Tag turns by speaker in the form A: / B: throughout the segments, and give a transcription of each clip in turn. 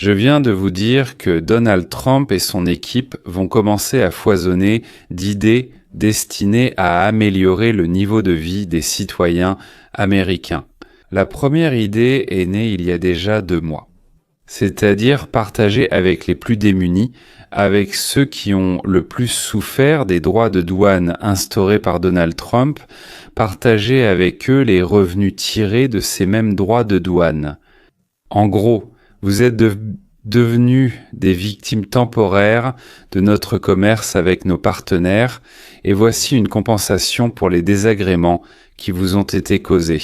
A: Je viens de vous dire que Donald Trump et son équipe vont commencer à foisonner d'idées destinées à améliorer le niveau de vie des citoyens américains. La première idée est née il y a déjà 2 mois, c'est-à-dire partager avec les plus démunis, avec ceux qui ont le plus souffert des droits de douane instaurés par Donald Trump, partager avec eux les revenus tirés de ces mêmes droits de douane. En gros, vous êtes devenus des victimes temporaires de notre commerce avec nos partenaires, et voici une compensation pour les désagréments qui vous ont été causés.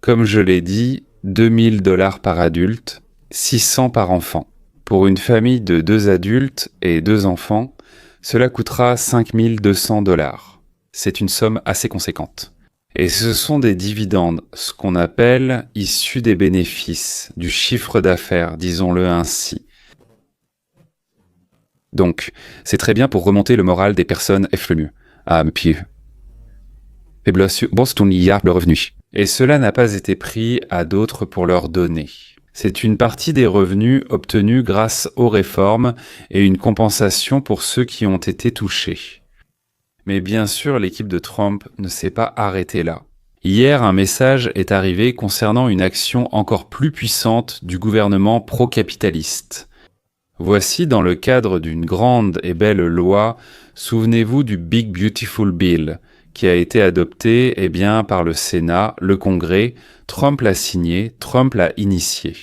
A: Comme je l'ai dit, $2 000 par adulte, 600 par enfant. Pour une famille de 2 adultes et 2 enfants, cela coûtera $5 200. C'est une somme assez conséquente. Et ce sont des dividendes, ce qu'on appelle issus des bénéfices, du chiffre d'affaires, disons-le ainsi. Donc, c'est très bien pour remonter le moral des personnes efflues. Ah, puis, le revenu. Et cela n'a pas été pris à d'autres pour leur donner. C'est une partie des revenus obtenus grâce aux réformes et une compensation pour ceux qui ont été touchés. Mais bien sûr, l'équipe de Trump ne s'est pas arrêtée là. Hier, un message est arrivé concernant une action encore plus puissante du gouvernement pro-capitaliste. Voici dans le cadre d'une grande et belle loi, souvenez-vous du Big Beautiful Bill, qui a été adopté par le Sénat, le Congrès, Trump l'a signé, Trump l'a initié.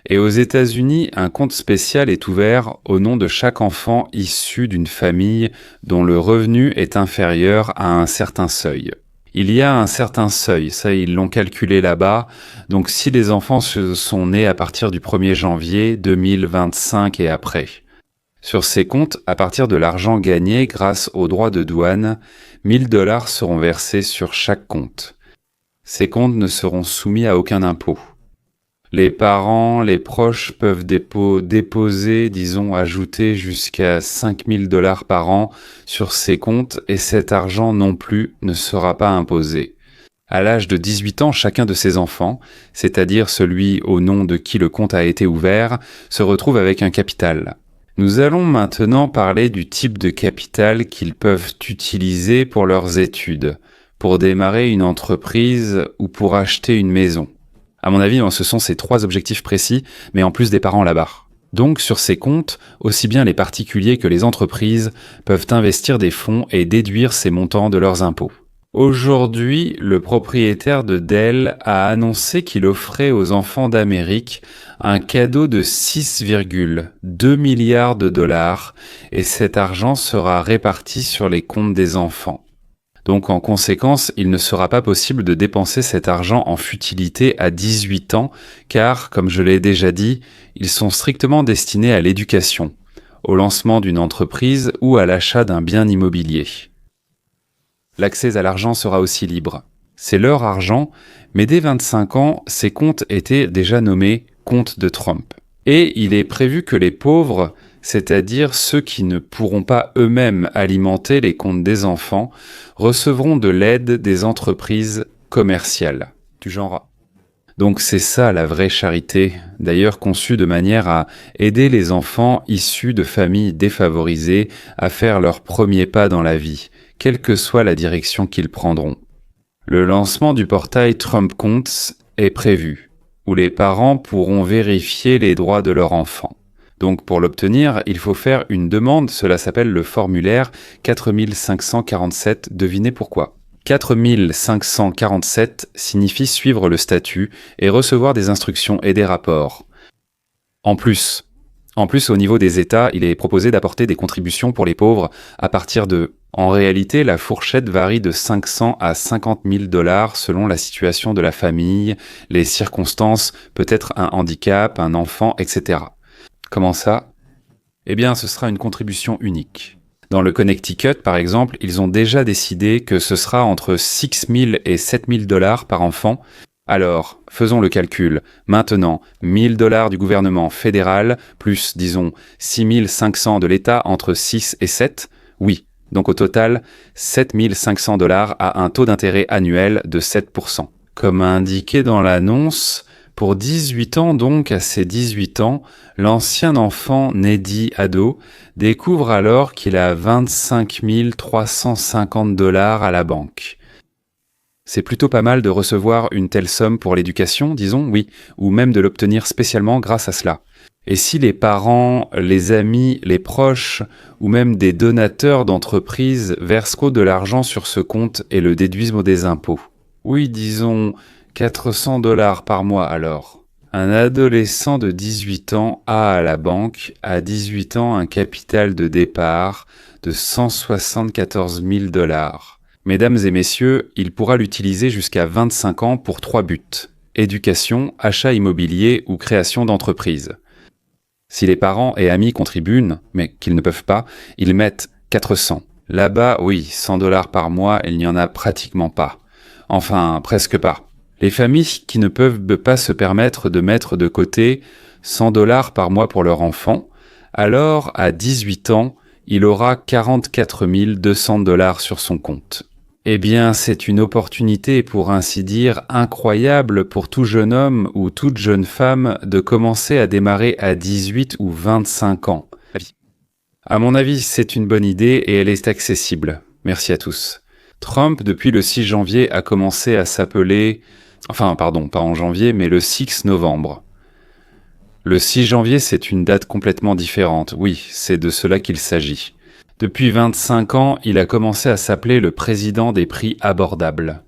A: Et aux États-Unis, un compte spécial est ouvert au nom de chaque enfant issu d'une famille dont le revenu est inférieur à un certain seuil. Il y a un certain seuil, ça ils l'ont calculé là-bas, donc si les enfants sont nés à partir du 1er janvier 2025 et après. Sur ces comptes, à partir de l'argent gagné grâce aux droits de douane, $1 000 seront versés sur chaque compte. Ces comptes ne seront soumis à aucun impôt. Les parents, les proches peuvent déposer, ajouter jusqu'à $5 000 par an sur ces comptes et cet argent non plus ne sera pas imposé. À l'âge de 18 ans, chacun de ces enfants, c'est-à-dire celui au nom de qui le compte a été ouvert, se retrouve avec un capital. Nous allons maintenant parler du type de capital qu'ils peuvent utiliser pour leurs études, pour démarrer une entreprise ou pour acheter une maison. À mon avis, ce sont ces 3 objectifs précis, mais en plus des parents là-bas. Donc, sur ces comptes, aussi bien les particuliers que les entreprises peuvent investir des fonds et déduire ces montants de leurs impôts. Aujourd'hui, le propriétaire de Dell a annoncé qu'il offrait aux enfants d'Amérique un cadeau de 6,2 milliards de dollars et cet argent sera réparti sur les comptes des enfants. Donc en conséquence, il ne sera pas possible de dépenser cet argent en futilité à 18 ans, car, comme je l'ai déjà dit, ils sont strictement destinés à l'éducation, au lancement d'une entreprise ou à l'achat d'un bien immobilier. L'accès à l'argent sera aussi libre. C'est leur argent, mais dès 25 ans, ces comptes étaient déjà nommés comptes de Trump. Et il est prévu que les pauvres, c'est-à-dire ceux qui ne pourront pas eux-mêmes alimenter les comptes des enfants, recevront de l'aide des entreprises commerciales, du genre. Donc c'est ça la vraie charité, d'ailleurs conçue de manière à aider les enfants issus de familles défavorisées à faire leurs premiers pas dans la vie, quelle que soit la direction qu'ils prendront. Le lancement du portail Trump Compts est prévu, où les parents pourront vérifier les droits de leur enfant. Donc pour l'obtenir, il faut faire une demande, cela s'appelle le formulaire 4547, devinez pourquoi. 4547 signifie suivre le statut et recevoir des instructions et des rapports. En plus, au niveau des États, il est proposé d'apporter des contributions pour les pauvres à partir de... En réalité, la fourchette varie de 500 à 50 000 $ selon la situation de la famille, les circonstances, peut-être un handicap, un enfant, etc. Comment ça ? Ce sera une contribution unique. Dans le Connecticut, par exemple, ils ont déjà décidé que ce sera entre 6 000 et 7 000 $ par enfant. Alors, faisons le calcul. Maintenant, 1 000 $ du gouvernement fédéral, plus, disons, 6 500 de l'État entre 6 et 7. Oui, donc au total, 7 500 $ à un taux d'intérêt annuel de 7%. Comme indiqué dans l'annonce, Pour 18 ans donc, à ses 18 ans, l'ancien enfant né dit ado découvre alors qu'il a 25 350 $ à la banque. C'est plutôt pas mal de recevoir une telle somme pour l'éducation, disons, oui, ou même de l'obtenir spécialement grâce à cela. Et si les parents, les amis, les proches, ou même des donateurs d'entreprises versent de l'argent sur ce compte et le déduisent des impôts? Oui, disons 400 $ par mois alors. Un adolescent de 18 ans a à la banque, à 18 ans, un capital de départ de 174 000 $. Mesdames et messieurs, il pourra l'utiliser jusqu'à 25 ans pour 3 buts: éducation, achat immobilier ou création d'entreprise. Si les parents et amis contribuent, mais qu'ils ne peuvent pas, ils mettent 400. Là-bas, oui, 100 $ par mois, il n'y en a pratiquement pas. Enfin, presque pas. Les familles qui ne peuvent pas se permettre de mettre de côté 100 $ par mois pour leur enfant, alors à 18 ans, il aura 44 200 $ sur son compte. Eh bien, c'est une opportunité, pour ainsi dire, incroyable pour tout jeune homme ou toute jeune femme de commencer à démarrer à 18 ou 25 ans. À mon avis, c'est une bonne idée et elle est accessible. Merci à tous. Trump, depuis le 6 janvier, a commencé à s'appeler... Enfin, pardon, pas en janvier, mais le 6 novembre. Le 6 janvier, c'est une date complètement différente. Oui, c'est de cela qu'il s'agit. Depuis 25 ans, il a commencé à s'appeler le président des prix abordables.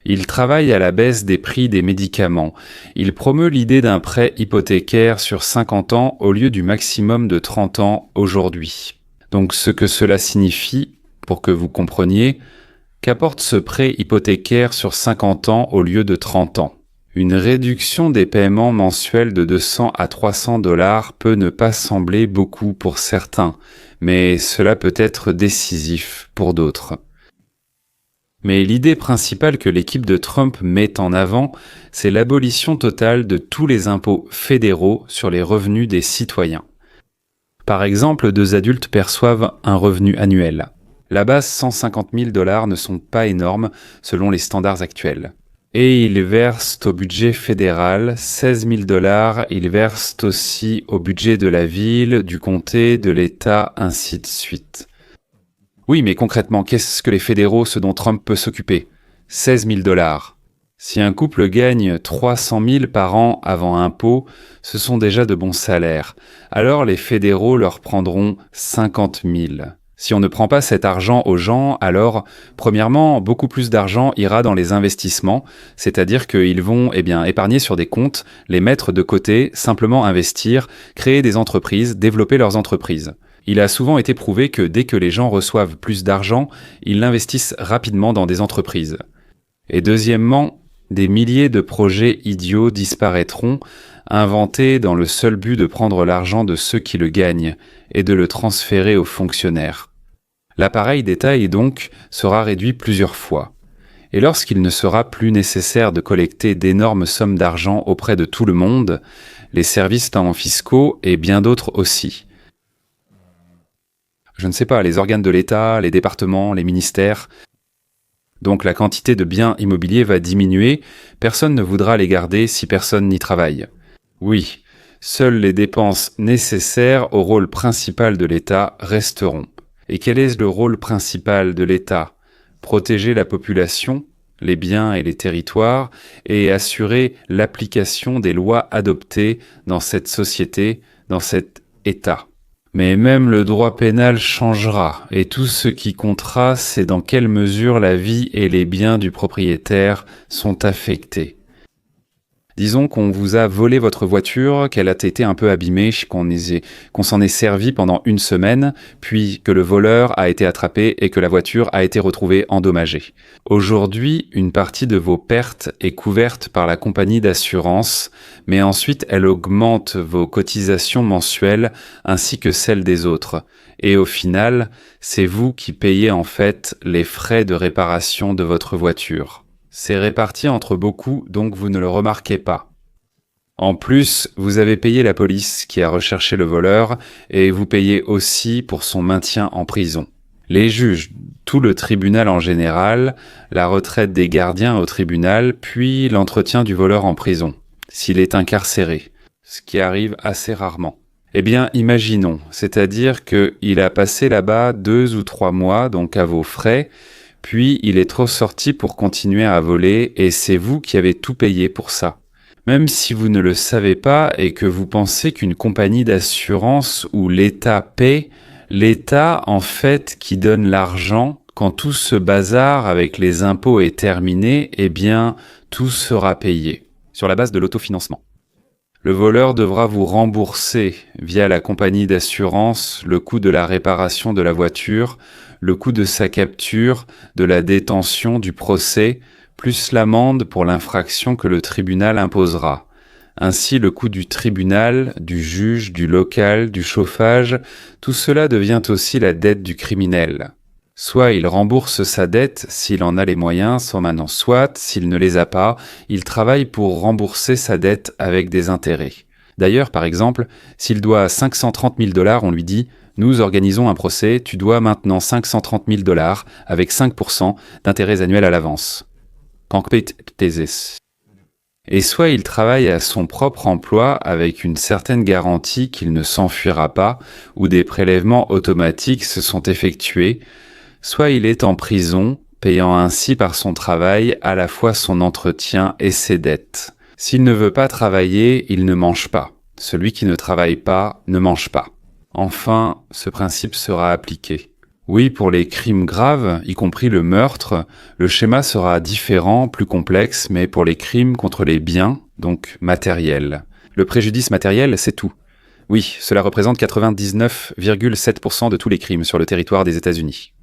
A: Il travaille à la baisse des prix des médicaments. Il promeut l'idée d'un prêt hypothécaire sur 50 ans au lieu du maximum de 30 ans aujourd'hui. Donc ce que cela signifie, pour que vous compreniez, qu'apporte ce prêt hypothécaire sur 50 ans au lieu de 30 ans? Une réduction des paiements mensuels de 200 à 300 $ peut ne pas sembler beaucoup pour certains, mais cela peut être décisif pour d'autres. Mais l'idée principale que l'équipe de Trump met en avant, c'est l'abolition totale de tous les impôts fédéraux sur les revenus des citoyens. Par exemple, 2 adultes perçoivent un revenu annuel. Là-bas, 150 000 $ ne sont pas énormes selon les standards actuels. Et ils versent au budget fédéral 16 000 $, ils versent aussi au budget de la ville, du comté, de l'État, ainsi de suite. Oui, mais concrètement, qu'est-ce que les fédéraux, ce dont Trump peut s'occuper? 16 000 $. Si un couple gagne 300 000 par an avant impôt, ce sont déjà de bons salaires. Alors les fédéraux leur prendront 50 000. Si on ne prend pas cet argent aux gens, alors, premièrement, beaucoup plus d'argent ira dans les investissements, c'est-à-dire qu'ils vont épargner sur des comptes, les mettre de côté, simplement investir, créer des entreprises, développer leurs entreprises. Il a souvent été prouvé que dès que les gens reçoivent plus d'argent, ils l'investissent rapidement dans des entreprises. Et deuxièmement, des milliers de projets idiots disparaîtront, inventés dans le seul but de prendre l'argent de ceux qui le gagnent et de le transférer aux fonctionnaires. L'appareil d'État sera réduit plusieurs fois. Et lorsqu'il ne sera plus nécessaire de collecter d'énormes sommes d'argent auprès de tout le monde, les services fiscaux et bien d'autres aussi. Je ne sais pas, les organes de l'État, les départements, les ministères. Donc la quantité de biens immobiliers va diminuer, personne ne voudra les garder si personne n'y travaille. Oui, seules les dépenses nécessaires au rôle principal de l'État resteront. Et quel est le rôle principal de l'État? Protéger la population, les biens et les territoires, et assurer l'application des lois adoptées dans cette société, dans cet État. Mais même le droit pénal changera, et tout ce qui comptera, c'est dans quelle mesure la vie et les biens du propriétaire sont affectés. Disons qu'on vous a volé votre voiture, qu'elle a été un peu abîmée, qu'on s'en est servi pendant 1 semaine, puis que le voleur a été attrapé et que la voiture a été retrouvée endommagée. Aujourd'hui, une partie de vos pertes est couverte par la compagnie d'assurance, mais ensuite elle augmente vos cotisations mensuelles ainsi que celles des autres. Et au final, c'est vous qui payez en fait les frais de réparation de votre voiture. C'est réparti entre beaucoup, donc vous ne le remarquez pas. En plus, vous avez payé la police qui a recherché le voleur et vous payez aussi pour son maintien en prison. Les juges, tout le tribunal en général, la retraite des gardiens au tribunal, puis l'entretien du voleur en prison. s'il est incarcéré, ce qui arrive assez rarement. Eh bien, imaginons, c'est-à-dire qu'il a passé là-bas 2 ou 3 mois, donc à vos frais, puis il est ressorti pour continuer à voler et c'est vous qui avez tout payé pour ça. Même si vous ne le savez pas et que vous pensez qu'une compagnie d'assurance ou l'État paie, l'État, en fait, qui donne l'argent, quand tout ce bazar avec les impôts est terminé, eh bien, tout sera payé. Sur la base de l'autofinancement. Le voleur devra vous rembourser via la compagnie d'assurance le coût de la réparation de la voiture, le coût de sa capture, de la détention, du procès, plus l'amende pour l'infraction que le tribunal imposera. Ainsi, le coût du tribunal, du juge, du local, du chauffage, tout cela devient aussi la dette du criminel. Soit il rembourse sa dette s'il en a les moyens, soit, s'il ne les a pas, il travaille pour rembourser sa dette avec des intérêts. D'ailleurs, par exemple, s'il doit 530 000 $, on lui dit « Nous organisons un procès, tu dois maintenant 530 000 $ avec 5% d'intérêts annuels à l'avance. » Et soit il travaille à son propre emploi avec une certaine garantie qu'il ne s'enfuira pas ou des prélèvements automatiques se sont effectués, soit il est en prison, payant ainsi par son travail à la fois son entretien et ses dettes. S'il ne veut pas travailler, il ne mange pas. Celui qui ne travaille pas ne mange pas. Enfin, ce principe sera appliqué. Oui, pour les crimes graves, y compris le meurtre, le schéma sera différent, plus complexe, mais pour les crimes contre les biens, donc matériels. Le préjudice matériel, c'est tout. Oui, cela représente 99,7% de tous les crimes sur le territoire des États-Unis.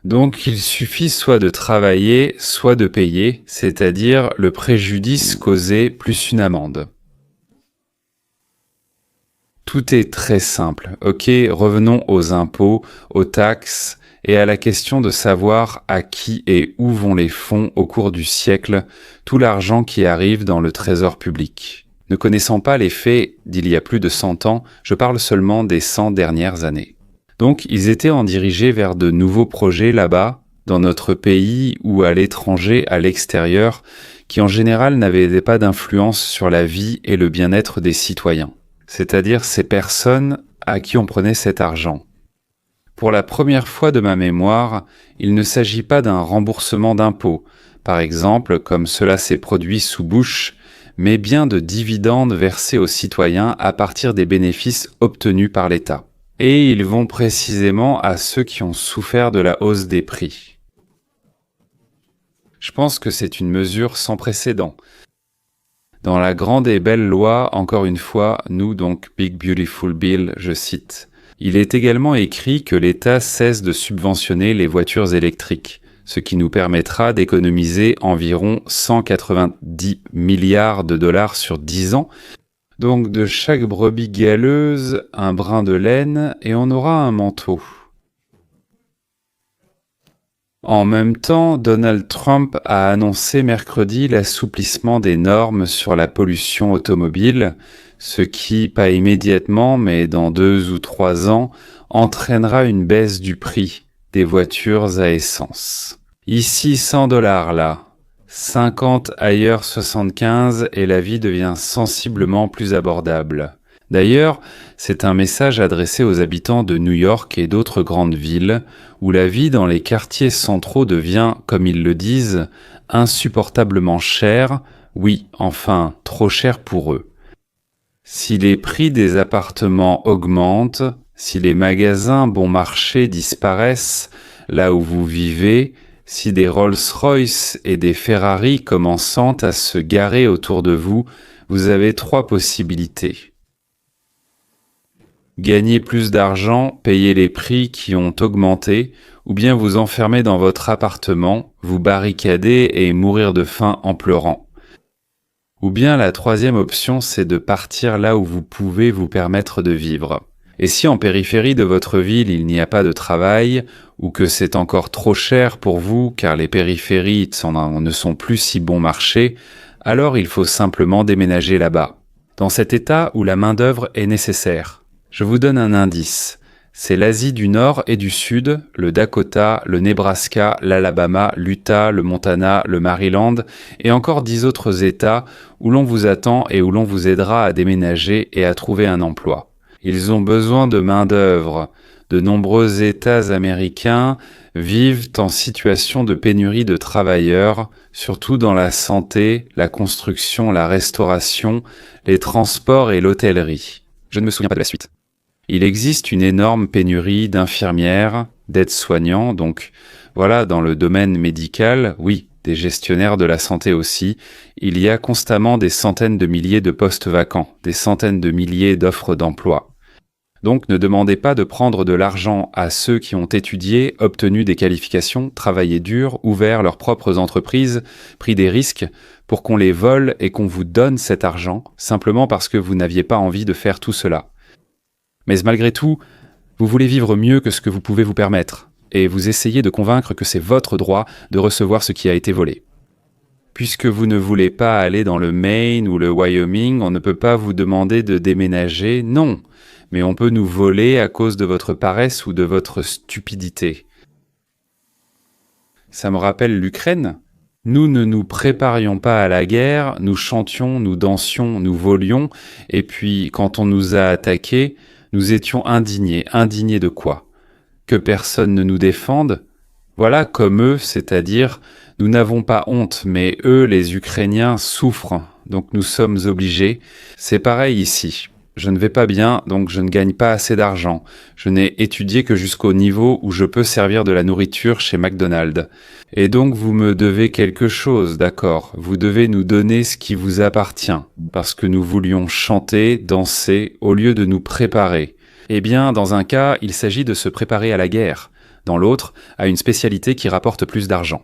A: Donc il suffit soit de travailler, soit de payer, c'est-à-dire le préjudice causé plus une amende. Tout est très simple. Ok, revenons aux impôts, aux taxes et à la question de savoir à qui et où vont les fonds au cours du siècle, tout l'argent qui arrive dans le trésor public. Ne connaissant pas les faits d'il y a plus de 100 ans, je parle seulement des 100 dernières années. Donc ils étaient en dirigés vers de nouveaux projets là-bas, dans notre pays ou à l'étranger, à l'extérieur, qui en général n'avaient pas d'influence sur la vie et le bien-être des citoyens, c'est-à-dire ces personnes à qui on prenait cet argent. Pour la première fois de ma mémoire, il ne s'agit pas d'un remboursement d'impôts, par exemple comme cela s'est produit sous Bush, mais bien de dividendes versés aux citoyens à partir des bénéfices obtenus par l'État. Et ils vont précisément à ceux qui ont souffert de la hausse des prix. Je pense que c'est une mesure sans précédent. Dans la grande et belle loi, encore une fois, nous donc Big Beautiful Bill, je cite, il est également écrit que l'État cesse de subventionner les voitures électriques, ce qui nous permettra d'économiser environ 190 milliards de dollars sur 10 ans, donc de chaque brebis galeuse, un brin de laine, et on aura un manteau. En même temps, Donald Trump a annoncé mercredi l'assouplissement des normes sur la pollution automobile, ce qui, pas immédiatement, mais dans 2 ou 3 ans, entraînera une baisse du prix des voitures à essence. Ici 100 $, là. 50 ailleurs 75 et la vie devient sensiblement plus abordable. D'ailleurs, c'est un message adressé aux habitants de New York et d'autres grandes villes où la vie dans les quartiers centraux devient, comme ils le disent, insupportablement chère, oui, enfin, trop chère pour eux. Si les prix des appartements augmentent, si les magasins bon marché disparaissent là où vous vivez, si des Rolls-Royce et des Ferrari commencent à se garer autour de vous, vous avez 3 possibilités. Gagner plus d'argent, payer les prix qui ont augmenté, ou bien vous enfermer dans votre appartement, vous barricader et mourir de faim en pleurant. Ou bien la 3e option, c'est de partir là où vous pouvez vous permettre de vivre. Et si en périphérie de votre ville il n'y a pas de travail, ou que c'est encore trop cher pour vous car les périphéries ne sont plus si bon marché, alors il faut simplement déménager là-bas, dans cet état où la main-d'œuvre est nécessaire. Je vous donne un indice. C'est l'Asie du Nord et du Sud, le Dakota, le Nebraska, l'Alabama, l'Utah, le Montana, le Maryland et encore 10 autres États où l'on vous attend et où l'on vous aidera à déménager et à trouver un emploi. Ils ont besoin de main-d'œuvre. De nombreux États américains vivent en situation de pénurie de travailleurs, surtout dans la santé, la construction, la restauration, les transports et l'hôtellerie. Je ne me souviens pas de la suite. Il existe une énorme pénurie d'infirmières, d'aides-soignants, donc voilà, dans le domaine médical, oui, des gestionnaires de la santé aussi, il y a constamment des centaines de milliers de postes vacants, des centaines de milliers d'offres d'emploi. Donc ne demandez pas de prendre de l'argent à ceux qui ont étudié, obtenu des qualifications, travaillé dur, ouvert leurs propres entreprises, pris des risques, pour qu'on les vole et qu'on vous donne cet argent, simplement parce que vous n'aviez pas envie de faire tout cela. Mais malgré tout, vous voulez vivre mieux que ce que vous pouvez vous permettre, et vous essayez de convaincre que c'est votre droit de recevoir ce qui a été volé. Puisque vous ne voulez pas aller dans le Maine ou le Wyoming, on ne peut pas vous demander de déménager, non, mais on peut nous voler à cause de votre paresse ou de votre stupidité. Ça me rappelle l'Ukraine. Nous ne nous préparions pas à la guerre, nous chantions, nous dansions, nous volions, et puis quand on nous a attaqués, nous étions indignés. Indignés de quoi? Que personne ne nous défende? Voilà comme eux, c'est-à-dire, nous n'avons pas honte, mais eux, les Ukrainiens, souffrent, donc nous sommes obligés. C'est pareil ici. Je ne vais pas bien, donc je ne gagne pas assez d'argent. Je n'ai étudié que jusqu'au niveau où je peux servir de la nourriture chez McDonald's. Et donc vous me devez quelque chose, d'accord? Vous devez nous donner ce qui vous appartient, parce que nous voulions chanter, danser, au lieu de nous préparer. Eh bien, dans un cas, il s'agit de se préparer à la guerre. Dans l'autre, à une spécialité qui rapporte plus d'argent.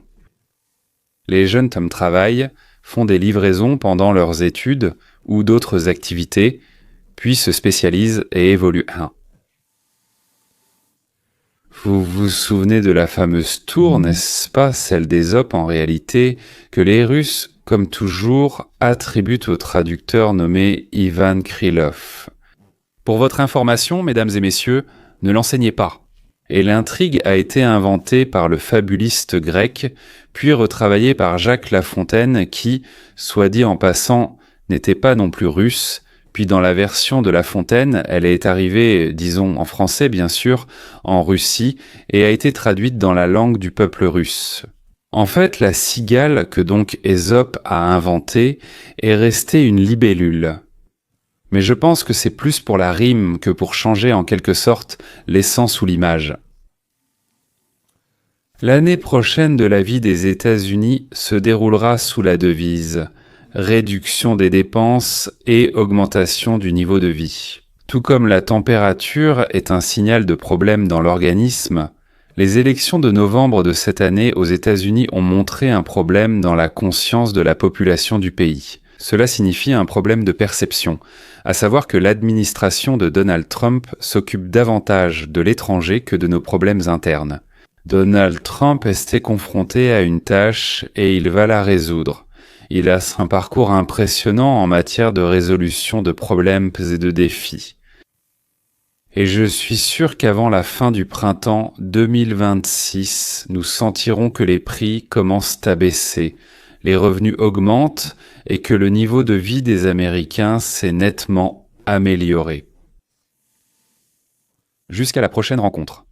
A: Les jeunes hommes travaillent, font des livraisons pendant leurs études ou d'autres activités, puis se spécialisent et évoluent. Vous vous souvenez de la fameuse tour, n'est-ce pas, celle d'Ésope en réalité, que les Russes, comme toujours, attribuent au traducteur nommé Ivan Krylov. Pour votre information, mesdames et messieurs, ne l'enseignez pas. Et l'intrigue a été inventée par le fabuliste grec, puis retravaillée par Jacques Lafontaine qui, soit dit en passant, n'était pas non plus russe, puis dans la version de La Fontaine, elle est arrivée, disons en français bien sûr, en Russie, et a été traduite dans la langue du peuple russe. En fait, la cigale que donc Ésope a inventée est restée une libellule. Mais je pense que c'est plus pour la rime que pour changer en quelque sorte l'essence ou l'image. L'année prochaine de la vie des États-Unis se déroulera sous la devise réduction des dépenses et augmentation du niveau de vie. Tout comme la température est un signal de problème dans l'organisme, les élections de novembre de cette année aux États-Unis ont montré un problème dans la conscience de la population du pays. Cela signifie un problème de perception, à savoir que l'administration de Donald Trump s'occupe davantage de l'étranger que de nos problèmes internes. Donald Trump est confronté à une tâche et il va la résoudre. Il a un parcours impressionnant en matière de résolution de problèmes et de défis. Et je suis sûr qu'avant la fin du printemps 2026, nous sentirons que les prix commencent à baisser, les revenus augmentent et que le niveau de vie des Américains s'est nettement amélioré. Jusqu'à la prochaine rencontre.